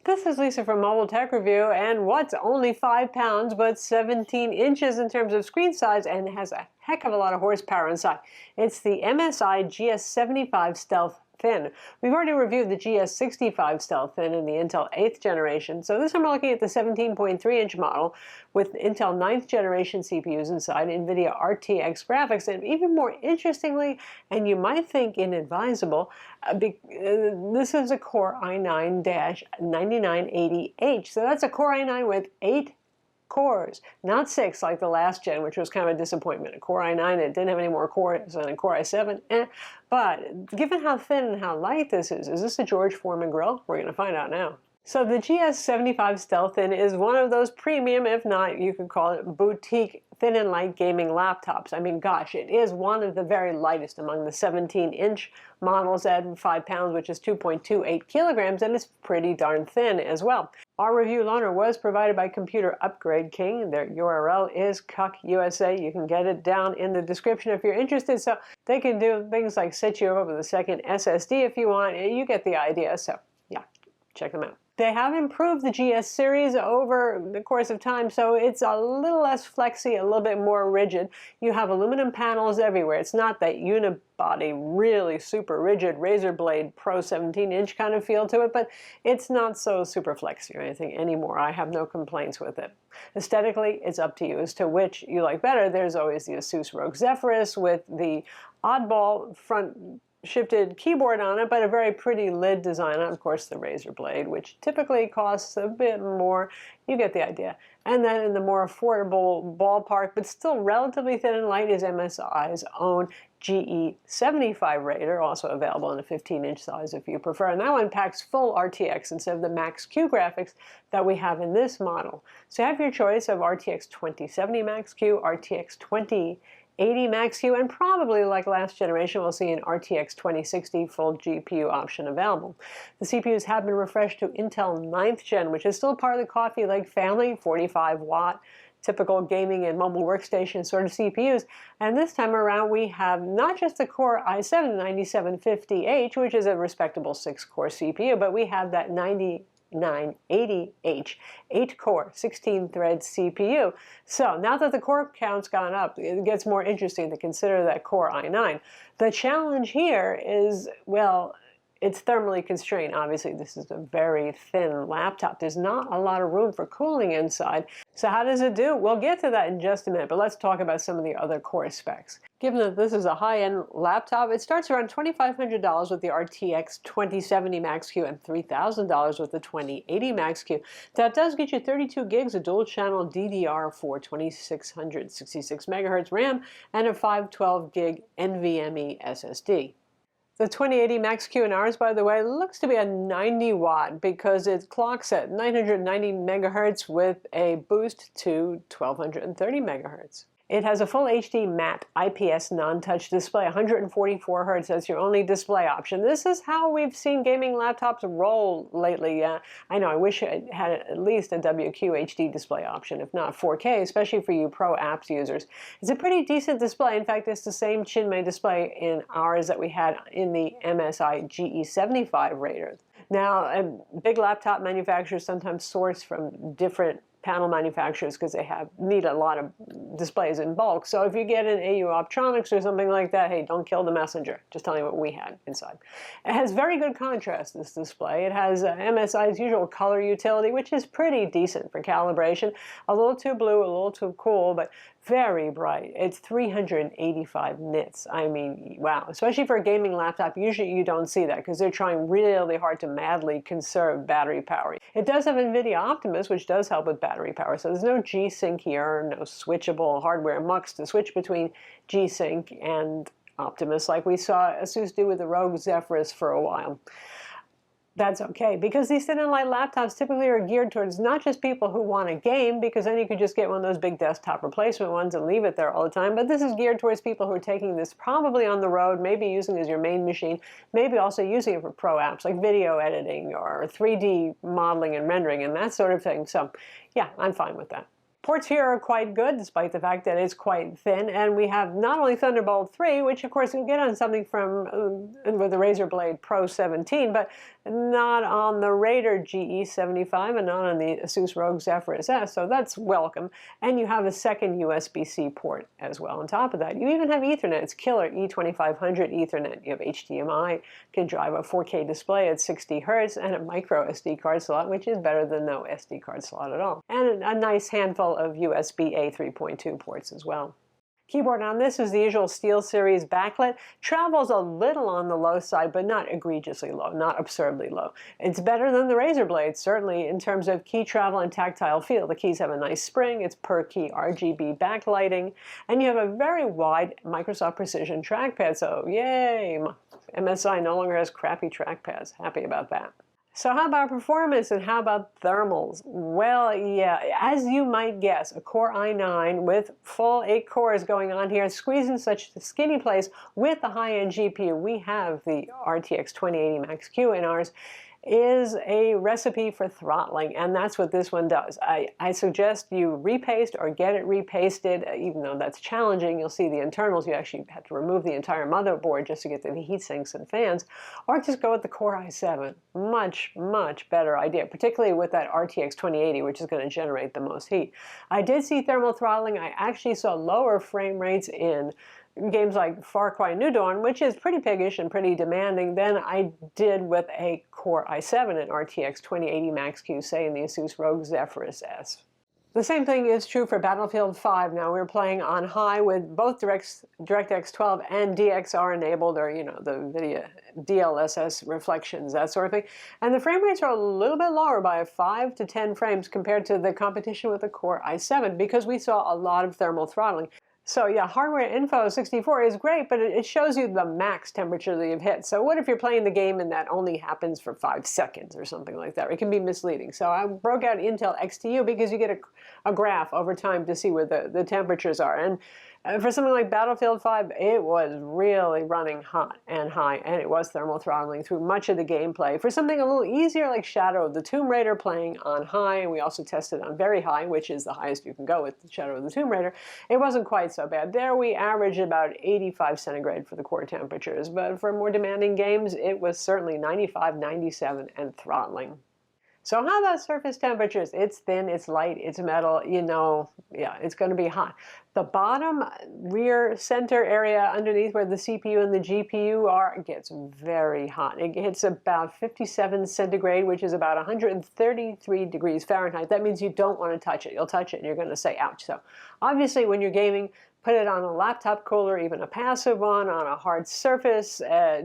This is Lisa from Mobile Tech Review, and what's only 5 pounds but 17 inches in terms of screen size and has a heck of a lot of horsepower inside. It's the MSI GS75 Stealth Thin. We've already reviewed the GS65 Stealth Thin in the Intel 8th generation, so this time we're looking at the 17.3-inch model with Intel 9th generation CPUs inside, NVIDIA RTX graphics, and even more interestingly, and you might think inadvisable, this is a Core i9-9980H. So that's a Core i9 with 8 cores, not 6 like the last gen, which was kind of a disappointment. A Core i9, it didn't have any more cores than a Core i7. But given how thin and how light this is this a George Foreman grill? We're going to find out now. So the GS75 Stealth Thin is one of those premium, if not, you could call it boutique, thin and light gaming laptops. I mean, gosh, it is one of the very lightest among the 17-inch models at 5 pounds, which is 2.28 kilograms, and it's pretty darn thin as well. Our review loaner was provided by Computer Upgrade King. Their URL is Cuck USA. You can get it down in the description if you're interested. So they can do things like set you up with a second SSD if you want. You get the idea. So yeah, check them out. They have improved the GS series over the course of time, so it's a little less flexy, a little bit more rigid. You have aluminum panels everywhere. It's not that unibody, really super rigid razor blade Pro 17-inch kind of feel to it, but it's not so super flexy or anything anymore. I have no complaints with it. Aesthetically, it's up to you as to which you like better. There's always the Asus ROG Zephyrus with the oddball front shifted keyboard on it, but a very pretty lid design. Of course, the razor blade, which typically costs a bit more. You get the idea. And then in the more affordable ballpark, but still relatively thin and light, is MSI's own GE75 Raider, also available in a 15-inch size if you prefer. And that one packs full RTX instead of the Max-Q graphics that we have in this model. So you have your choice of RTX 2070 Max-Q, RTX 2080 Max-Q, and probably like last generation, we'll see an RTX 2060 full GPU option available. The CPUs have been refreshed to Intel 9th Gen, which is still part of the Coffee Lake family, 45-watt, typical gaming and mobile workstation sort of CPUs. And this time around, we have not just the Core i7-9750H, which is a respectable 6-core CPU, but we have that 9980H, 8-core, 16-thread CPU. So now that the core count's gone up, it gets more interesting to consider that Core i9. The challenge here is, well, it's thermally constrained. Obviously, this is a very thin laptop. There's not a lot of room for cooling inside. So how does it do? We'll get to that in just a minute, but let's talk about some of the other core specs. Given that this is a high-end laptop, it starts around $2,500 with the RTX 2070 Max-Q and $3,000 with the 2080 Max-Q. That does get you 32 gigs of dual-channel DDR4 2666 MHz RAM and a 512 gig NVMe SSD. The 2080 Max-Q in ours, by the way, looks to be a 90-watt because it clocks at 990 megahertz with a boost to 1230 megahertz. It has a full HD matte IPS non-touch display, 144 Hz. That's your only display option. This is how we've seen gaming laptops roll lately. I know, I wish it had at least a WQHD display option, if not 4K, especially for you pro apps users. It's a pretty decent display. In fact, it's the same Chinmay display in ours that we had in the MSI GE75 Raider. Now, big laptop manufacturers sometimes source from different panel manufacturers because they need a lot of displays in bulk. So if you get an AU Optronics or something like that, hey, don't kill the messenger. Just telling you what we had inside. It has very good contrast, this display. It has MSI's usual color utility, which is pretty decent for calibration. A little too blue, a little too cool, but very bright. It's 385 nits. I mean, wow. Especially for a gaming laptop, usually you don't see that because they're trying really hard to madly conserve battery power. It does have NVIDIA Optimus, which does help with battery power. So there's no G-Sync here, no switchable hardware mucks to switch between G-Sync and Optimus like we saw Asus do with the ROG Zephyrus for a while. That's okay, because these thin and light laptops typically are geared towards not just people who want a game, because then you could just get one of those big desktop replacement ones and leave it there all the time, but this is geared towards people who are taking this probably on the road, maybe using it as your main machine, maybe also using it for pro apps like video editing or 3D modeling and rendering and that sort of thing. So yeah, I'm fine with that. Ports here are quite good, despite the fact that it's quite thin, and we have not only Thunderbolt 3, which of course you'll get on something from with the Razer Blade Pro 17, but not on the Raider GE75 and not on the Asus ROG Zephyrus S, so that's welcome. And you have a second USB-C port as well on top of that. You even have Ethernet. It's killer E2500 Ethernet. You have HDMI, can drive a 4K display at 60 Hz, and a micro SD card slot, which is better than no SD card slot at all. And a nice handful of USB-A 3.2 ports as well. Keyboard on this is the usual SteelSeries backlit. Travels a little on the low side, but not egregiously low, not absurdly low. It's better than the Razer Blade, certainly in terms of key travel and tactile feel. The keys have a nice spring, it's per key RGB backlighting, and you have a very wide Microsoft Precision trackpad, so yay! MSI no longer has crappy trackpads. Happy about that. So how about performance and how about thermals? Well, yeah, as you might guess, a Core i9 with full 8 cores going on here, squeezing such a skinny place with the high-end GPU. We have the RTX 2080 Max-Q in ours, is a recipe for throttling, and that's what this one does. I suggest you repaste or get it repasted, even though that's challenging. You'll see the internals. You actually have to remove the entire motherboard just to get to the heat sinks and fans, or just go with the Core i7. Much, much better idea, particularly with that RTX 2080, which is going to generate the most heat. I did see thermal throttling. I actually saw lower frame rates in games like Far Cry New Dawn, which is pretty piggish and pretty demanding, than I did with a Core i7 and RTX 2080 Max-Q, say in the Asus ROG Zephyrus S. The same thing is true for Battlefield 5. Now we're playing on high with both DirectX 12 and DXR enabled, or the video DLSS reflections, that sort of thing. And the frame rates are a little bit lower by 5 to 10 frames compared to the competition with the Core i7, because we saw a lot of thermal throttling. So yeah, hardware info 64 is great, but it shows you the max temperature that you've hit. So what if you're playing the game and that only happens for 5 seconds or something like that? It can be misleading. So I broke out Intel XTU because you get a graph over time to see where the temperatures are. And for something like Battlefield 5, it was really running hot and high, and it was thermal throttling through much of the gameplay. For something a little easier like Shadow of the Tomb Raider, playing on high, and we also tested on very high, which is the highest you can go with Shadow of the Tomb Raider, it wasn't quite so bad. There we averaged about 85 centigrade for the core temperatures, but for more demanding games, it was certainly 95, 97, and throttling. So how about surface temperatures? It's thin, it's light, it's metal, yeah, it's going to be hot. The bottom rear center area underneath where the CPU and the GPU are gets very hot. It hits about 57 centigrade, which is about 133 degrees Fahrenheit. That means you don't want to touch it. You'll touch it and you're going to say, ouch. So obviously when you're gaming, put it on a laptop cooler, even a passive one, on a hard surface.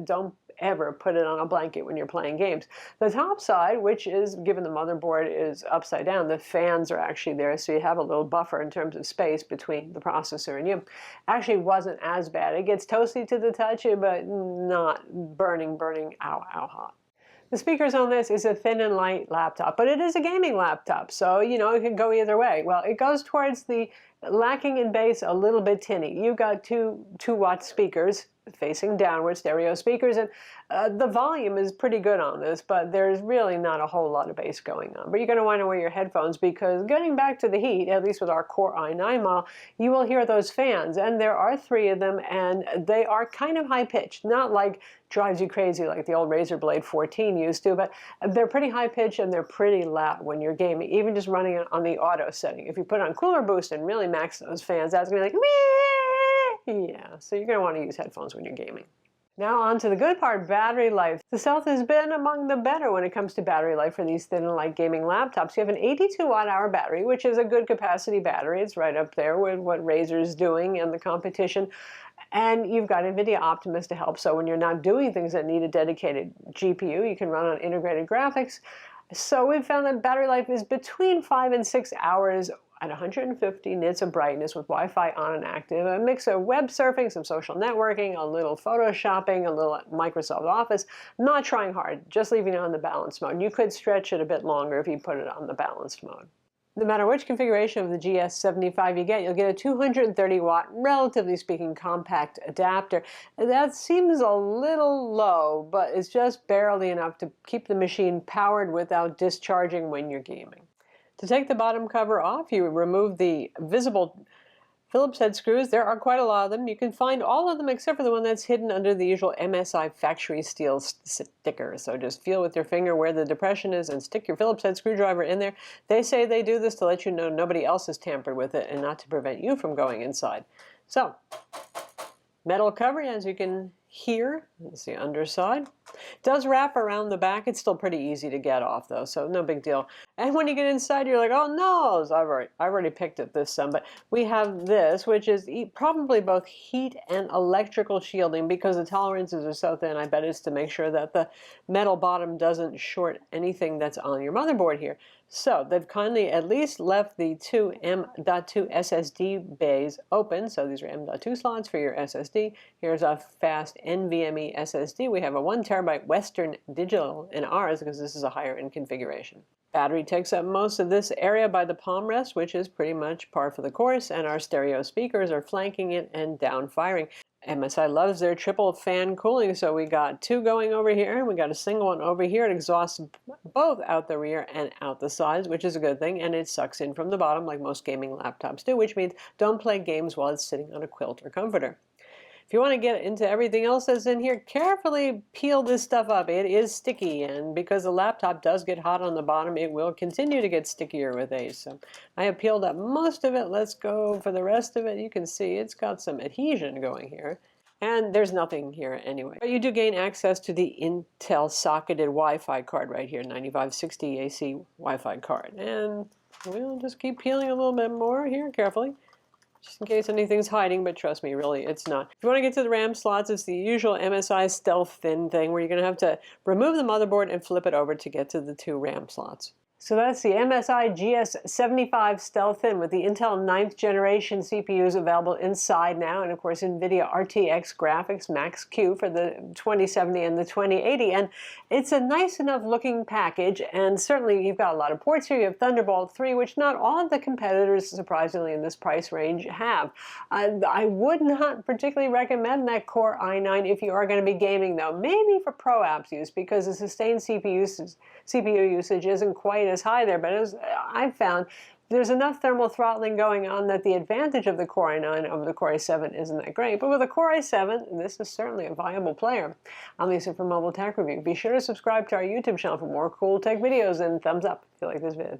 Don't ever put it on a blanket when you're playing games. The top side, which is, given the motherboard is upside down, the fans are actually there, so you have a little buffer in terms of space between the processor and you. Actually wasn't as bad. It gets toasty to the touch, but not burning, ow, hot. The speakers on this is a thin and light laptop, but it is a gaming laptop, so it can go either way. Well, it goes towards the lacking in bass, a little bit tinny. You've got two 2-watt speakers facing downward, stereo speakers, and the volume is pretty good on this, but there's really not a whole lot of bass going on. But you're going to want to wear your headphones, because getting back to the heat, at least with our Core i9 model, you will hear those fans, and there are 3 of them, and they are kind of high-pitched, not like drives you crazy like the old Razer Blade 14 used to, but they're pretty high-pitched and they're pretty loud when you're gaming, even just running it on the auto setting. If you put on Cooler Boost and really max those fans, that's going to be like, meh! Yeah, so you're going to want to use headphones when you're gaming. Now on to the good part, battery life. The Stealth has been among the better when it comes to battery life for these thin and light gaming laptops. You have an 82 watt-hour battery, which is a good capacity battery. It's right up there with what Razer's doing and the competition. And you've got NVIDIA Optimus to help, so when you're not doing things that need a dedicated GPU, you can run on integrated graphics. So we've found that battery life is between 5 and 6 hours at 150 nits of brightness with Wi-Fi on and active, a mix of web surfing, some social networking, a little photoshopping, a little Microsoft Office. Not trying hard, just leaving it on the balanced mode. You could stretch it a bit longer if you put it on the balanced mode. No matter which configuration of the GS75 you get, you'll get a 230 watt, relatively speaking, compact adapter. That seems a little low, but it's just barely enough to keep the machine powered without discharging when you're gaming. To take the bottom cover off, you remove the visible Phillips head screws. There are quite a lot of them. You can find all of them except for the one that's hidden under the usual MSI factory steel sticker. So just feel with your finger where the depression is and stick your Phillips head screwdriver in there. They say they do this to let you know nobody else has tampered with it and not to prevent you from going inside. So, metal cover, as you can hear. That's the underside. Does wrap around the back. It's still pretty easy to get off though, so no big deal. And when you get inside, you're like, oh no, so I've already picked at this some, but we have this, which is probably both heat and electrical shielding because the tolerances are so thin. I bet it's to make sure that the metal bottom doesn't short anything that's on your motherboard here. So they've kindly at least left the two M.2 SSD bays open. So these are M.2 slots for your SSD. Here's a fast NVMe SSD. We have a 1 terabyte Western Digital in ours because this is a higher end configuration. Battery takes up most of this area by the palm rest, which is pretty much par for the course, and our stereo speakers are flanking it and down firing. MSI loves their triple fan cooling, so we got two going over here, and we got a single one over here. It exhausts both out the rear and out the sides, which is a good thing, and it sucks in from the bottom like most gaming laptops do, which means don't play games while it's sitting on a quilt or comforter. If you want to get into everything else that's in here, carefully peel this stuff up. It is sticky, and because the laptop does get hot on the bottom, it will continue to get stickier with age. So I have peeled up most of it. Let's go for the rest of it. You can see it's got some adhesion going here. And there's nothing here anyway. But you do gain access to the Intel socketed Wi-Fi card right here, 9560 AC Wi-Fi card. And we'll just keep peeling a little bit more here, carefully, just in case anything's hiding, but trust me, really, it's not. If you want to get to the RAM slots, it's the usual MSI stealth thin thing where you're going to have to remove the motherboard and flip it over to get to the two RAM slots. So that's the MSI GS75 stealth thin with the Intel 9th generation CPUs available inside now, and of course NVIDIA RTX graphics Max-Q for the 2070 and the 2080. And it's a nice enough looking package, and certainly you've got a lot of ports here. You have Thunderbolt 3, which not all of the competitors, surprisingly, in this price range have. I would not particularly recommend that Core i9 if you are going to be gaming, though. Maybe for pro apps use, because the sustained CPU usage isn't quite as high there, but as I've found, there's enough thermal throttling going on that the advantage of the Core i9 over the Core i7 isn't that great. But with the Core i7, this is certainly a viable player. I'm Lisa from Mobile Tech Review. Be sure to subscribe to our YouTube channel for more cool tech videos, and thumbs up if you like this video.